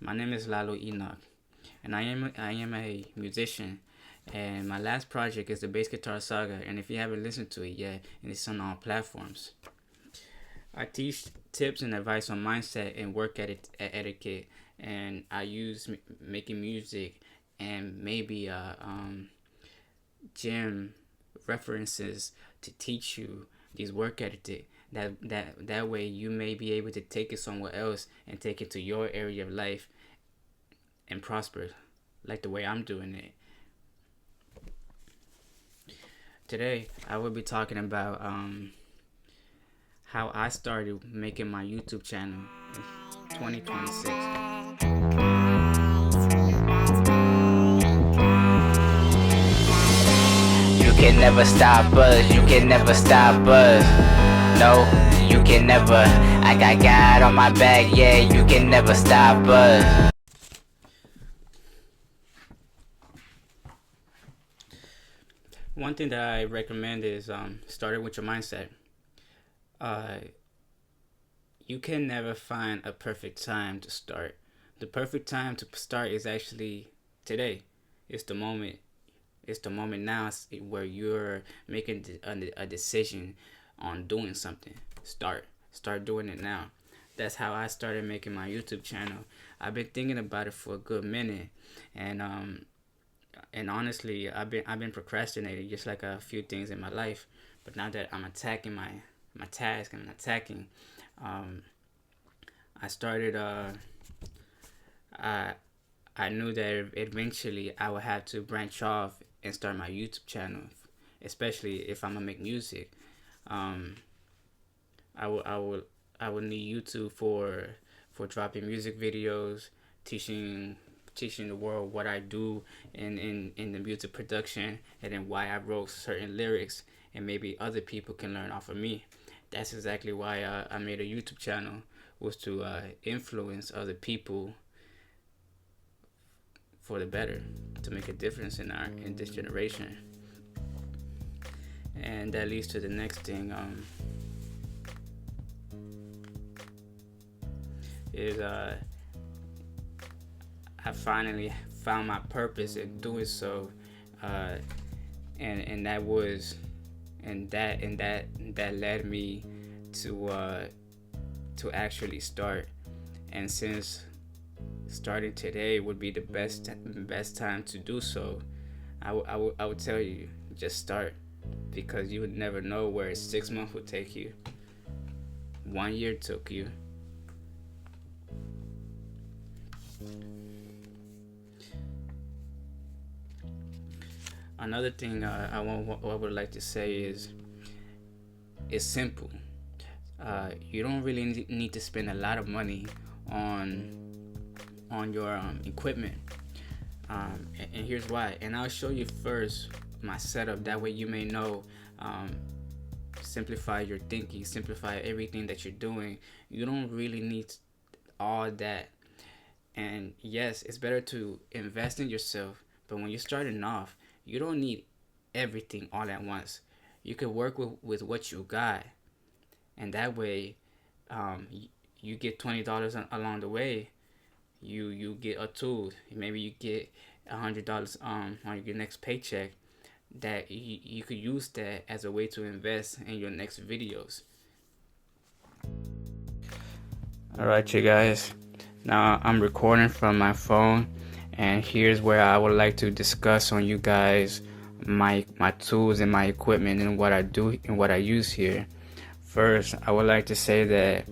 My name is Lalo Enoch, and I am a musician. And my last project is the Bass Guitar Saga. And if you haven't listened to it yet, it's on all platforms. I teach tips and advice on mindset and work etiquette, and I use making music and maybe gym references to teach you these work etiquette. That way you may be able to take it somewhere else and take it to your area of life and prosper like the way I'm doing it. Today I will be talking about how I started making my YouTube channel in 2026. You can never stop us, you can never stop us. No, you can never. I got God on my back, yeah, you can never stop us. One thing that I recommend is starting with your mindset. You can never find a perfect time to start. The perfect time to start is actually today. It's the moment. It's the moment now where you're making a decision on doing something. Start doing it now. That's how I started making my YouTube channel. I've been thinking about it for a good minute, and honestly, I've been procrastinating just like a few things in my life. But now that I'm attacking my task and attacking, I started. I knew that eventually I would have to branch off and start my YouTube channel, especially if I'm gonna make music. I would need YouTube for dropping music videos, teaching the world what I do in the music production, and then why I wrote certain lyrics, and maybe other people can learn off of me. That's exactly why I made a YouTube channel, was to influence other people for the better, to make a difference in this generation. And that leads to the next thing. Is I finally found my purpose in doing so, and that was that led me to actually start. And since starting today would be the best time to do so, I would tell you, just start, because you would never know where 6 months would take you, 1 year took you. Another thing I would like to say is, it's simple. You don't really need to spend a lot of money on your equipment, and here's why. And I'll show you first my setup. That way you may know. Simplify your thinking, simplify everything that you're doing. You don't really need all that. And yes, it's better to invest in yourself, but when you're starting off, you don't need everything all at once. You can work with what you got, and that way you get $20 along the way. You get a tool. Maybe you get $100 on your next paycheck, that you could use that as a way to invest in your next videos. Alright, you guys, now I'm recording from my phone, and here's where I would like to discuss on you guys my tools and my equipment and what I do and what I use here. First, I would like to say that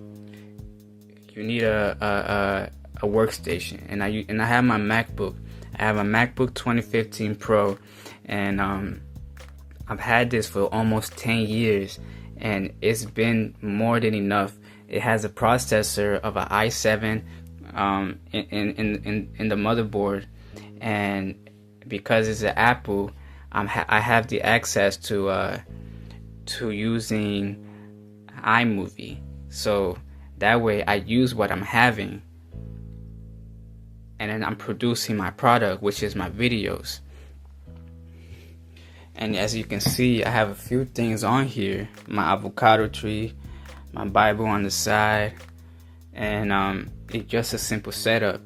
you need a workstation, and I have my MacBook. I have a MacBook 2015 Pro, and I've had this for almost 10 years, and it's been more than enough. It has a processor of an i7 in the motherboard, and because it's an Apple, I have the access to using iMovie. So that way I use what I'm having, and then I'm producing my product, which is my videos. And as you can see, I have a few things on here. My avocado tree, my Bible on the side, and it's just a simple setup.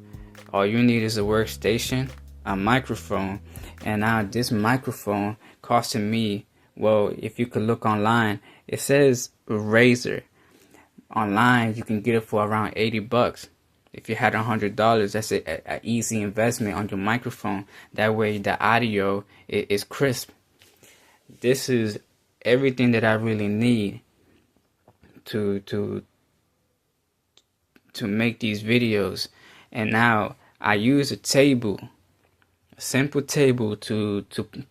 All you need is a workstation, a microphone, and now this microphone costing me, well, if you could look online, it says Razer. Online you can get it for around $80. If you had $100, that's a easy investment on your microphone. That way the audio is crisp. This is everything that I really need to make these videos. And now I use a table, a simple table to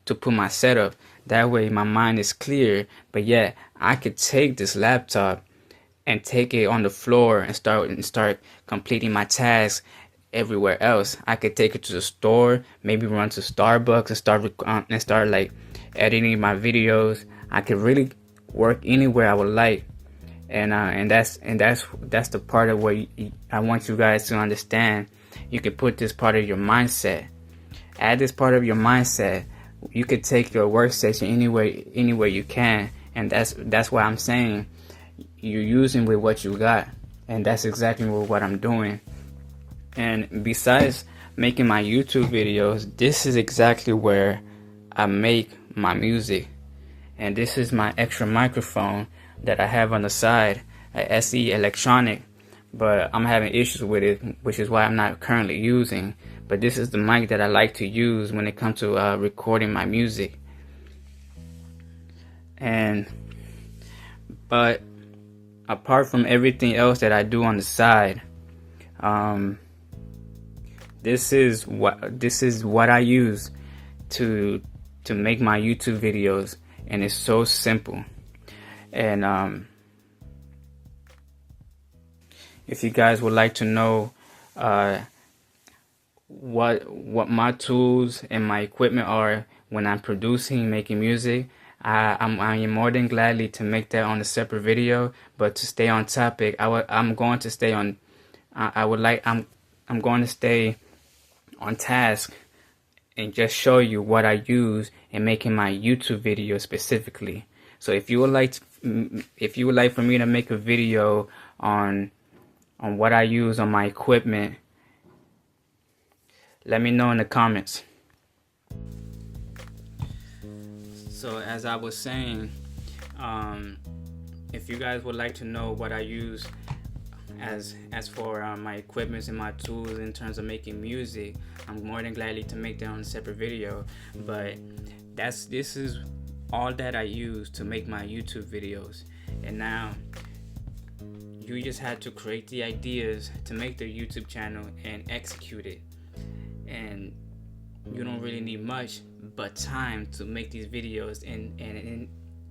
put my setup. That way my mind is clear, but yet I could take this laptop and take it on the floor and start completing my tasks everywhere else. I could take it to the store, maybe run to Starbucks and start like editing my videos. I could really work anywhere I would like, and that's the part of what I want you guys to understand. You can put this part of your mindset. Add this part of your mindset. You could take your workstation anywhere you can, and that's why I'm saying you're using with what you got, and that's exactly what I'm doing. And besides making my YouTube videos, this is exactly where I make my music. And this is my extra microphone that I have on the side, a SE Electronic, but I'm having issues with it, which is why I'm not currently using. But this is the mic that I like to use when it comes to recording my music. But apart from everything else that I do on the side, this is what I use to make my YouTube videos, and it's so simple. And if you guys would like to know what my tools and my equipment are when I'm producing, making music, I am more than gladly to make that on a separate video. But to stay on topic, I'm going to stay on task and just show you what I use in making my YouTube video specifically. So if you would like for me to make a video on what I use on my equipment, let me know in the comments. So as I was saying, if you guys would like to know what I use as for my equipment and my tools in terms of making music, I'm more than gladly to make that on a separate video. But this is all that I use to make my YouTube videos. And now you just had to create the ideas to make the YouTube channel and execute it. And you don't really need much but time to make these videos, and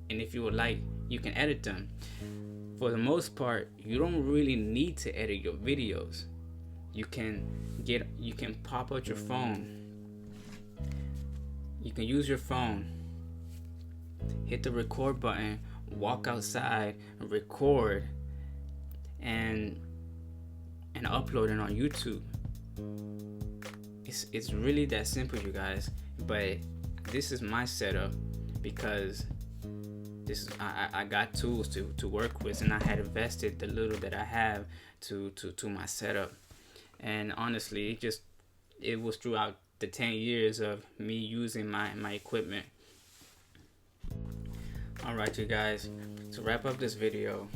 if you would like, you can edit them. For the most part, you don't really need to edit your videos. You can pop out your phone. You can use your phone, hit the record button, walk outside, record, and upload it on YouTube. It's really that simple, you guys. But this is my setup because I got tools to work with, and I had invested the little that I have to my setup. And honestly, it was throughout the 10 years of me using my equipment. Alright, you guys, to wrap up this video,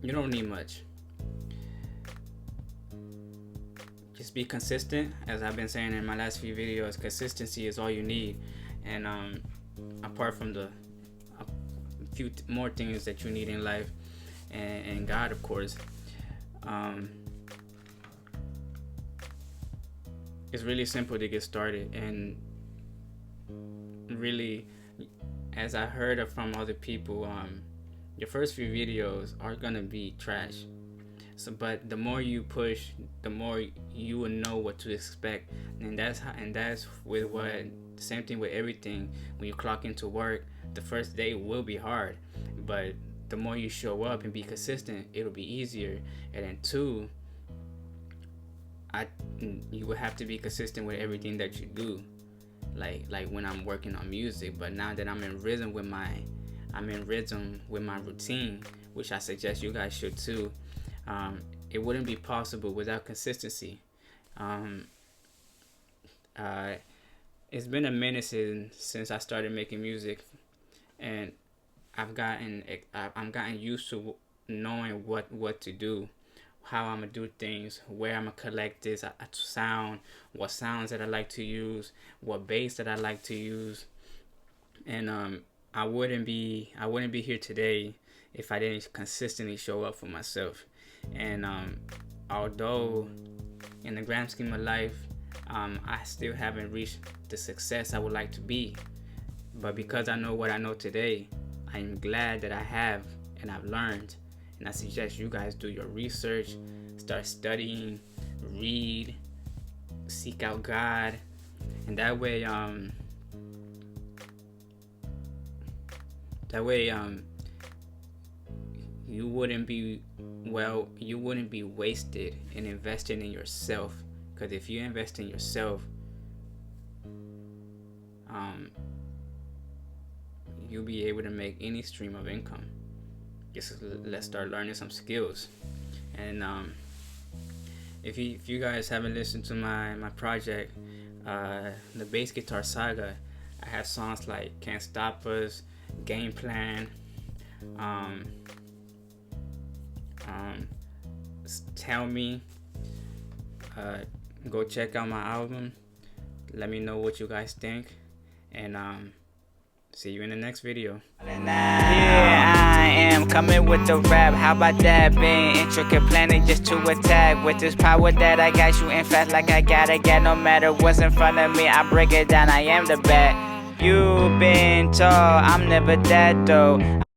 you don't need much. Just be consistent. As I've been saying in my last few videos, consistency is all you need. And apart from a few more things that you need in life, and God, of course, it's really simple to get started. And really, as I heard from other people, your first few videos are gonna be trash. So, but the more you push, the more you will know what to expect, and that's with the same thing with everything. When you clock into work, the first day will be hard, but the more you show up and be consistent, it'll be easier. And then two, you will have to be consistent with everything that you do. Like when I'm working on music, but now that I'm in rhythm with my routine, which I suggest you guys should too. it wouldn't be possible without consistency. It's been a minute since I started making music, and I'm gotten used to knowing what to do, how I'm gonna do things, where I'm gonna collect this sound, what sounds that I like to use, what bass that I like to use, and I wouldn't be here today if I didn't consistently show up for myself. And although in the grand scheme of life, I still haven't reached the success I would like to be, but because I know what I know today, I'm glad that I have and I've learned. And I suggest you guys do your research, start studying, read, seek out God, and that way you wouldn't be wasted in investing in yourself. Because if you invest in yourself, you'll be able to make any stream of income. Just let's start learning some skills. And if you guys haven't listened to my project, the Bass Guitar Saga, I have songs like Can't Stop Us, Game Plan, Tell Me. Go check out my album. Let me know what you guys think, and see you in the next video. Yeah, I am coming with the rap. How about that? Being intricate planning just to attack. With this power that I got, shooting fast like I gotta get. No matter what's in front of me, I break it down. I am the bat. You've been tall, I'm never that though.